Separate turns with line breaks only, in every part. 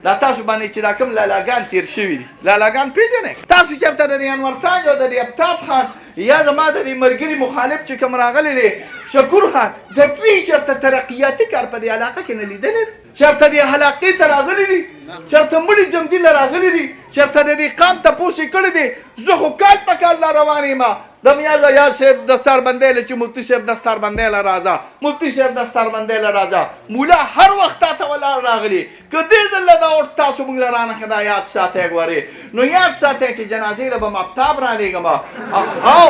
دا تاسو باندې چې دا کوم لالاګان تیر شوي دي لالاګان پېژنئ تاسو چېرته د انور تاج او د آفتاب خان یا زما د دې ملګري مخالف چې کوم راغلی دی شکور خان د دوی چېرته ترقیاتي کار په دې علاقه کې نه لیدلی چېرته دې حلاقې ته راغلي دي چېرته مړي جمدي له راغلي دي چېرته د دې قام تپوس یې کړی دی زه خو کال په کال لا روان یم د میازه یا صاحب دستاربندۍ له چې مفتي صاحب دستاربندۍ له راځه مفتي صاحب دستاربندۍ له راځه مولا هر وخت تا ته ولاړ راغلي که دې ځل دا ورته تاسو موږ له رانه دا یاد ساتئ ګورې نو یاد ساتئ چې جنازې له به م آفتاب رالېږم او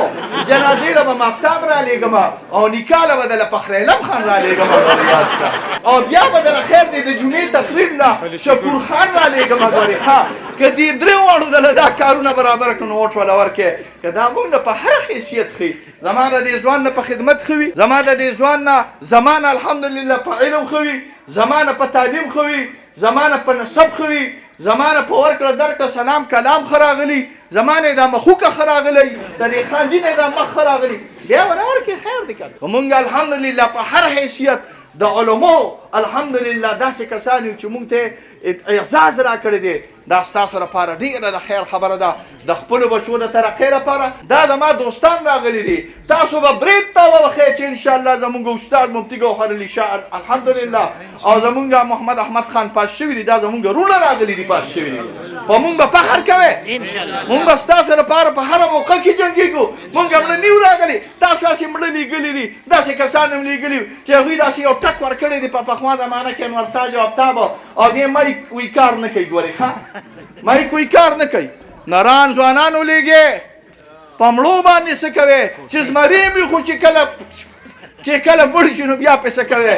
جنازې له به م آفتاب رالېږم او نکاح له به د له فخر علم خان رالېږم ګورې یاد سه او بیا به دله خیر دی د جمعې تقریب له شکور خان رالېږم ګورې ښه که دې درې واړو دله دا کارونه برابر کړو نو وټ وله ورکې که دا موږ نه په هر حیثیت ښي زما د دې ځوان نه په خدمت ښه وي زما د دې ځوان نه زما نه الحمدلله په علم ښه وي زما نه په تعلیم ښه وي زما نه په نسب ښه وي زما نه په ورکړه درکړه سلام کلام ښه راغلي زما نه دا مخوکه ښه راغلی د دې خانجي نه دا مخ ښه راغلي بیا ونه ورکړې خیر دی که موږ الحمدلله په هر حیثیت د علماو الحمدلله داسې کسان یو چې موږ ته اعزاز راکړی دی دا ستاسو لپاره ډېره د خیر خبره ده د خپلو بچو د ترقۍ لپاره دا زما دوستان راغلي دي تاسو به برید ته ووښئ چې انشاءالله زموږ استاد مفتي ګوهر علي شاه الحمدلله او زموږ محمد احمد خان پاس شوي دي دا زموږ رونه راغلي دي پاس شوي دي په موږ به فخر کوئ موږ به ستاسو لپاره په هره موقع کې جنګېږو موږ مړه نیو راغلي تاسو هسې مړه لیږلي دي داسې کسان هم لیږلي چې هغوی داسې یو ټک ورکړی دی په پخوا زمانه کې انور تاج او آفتاب او دې مایک وی کار نه کوي ګورې ښه مایک وی کار نه کوي نران ځوانان ولیږې په مړو باندې څه کوې چې زمري مې خو چې کله مړ شي نو بیا پې څه کوې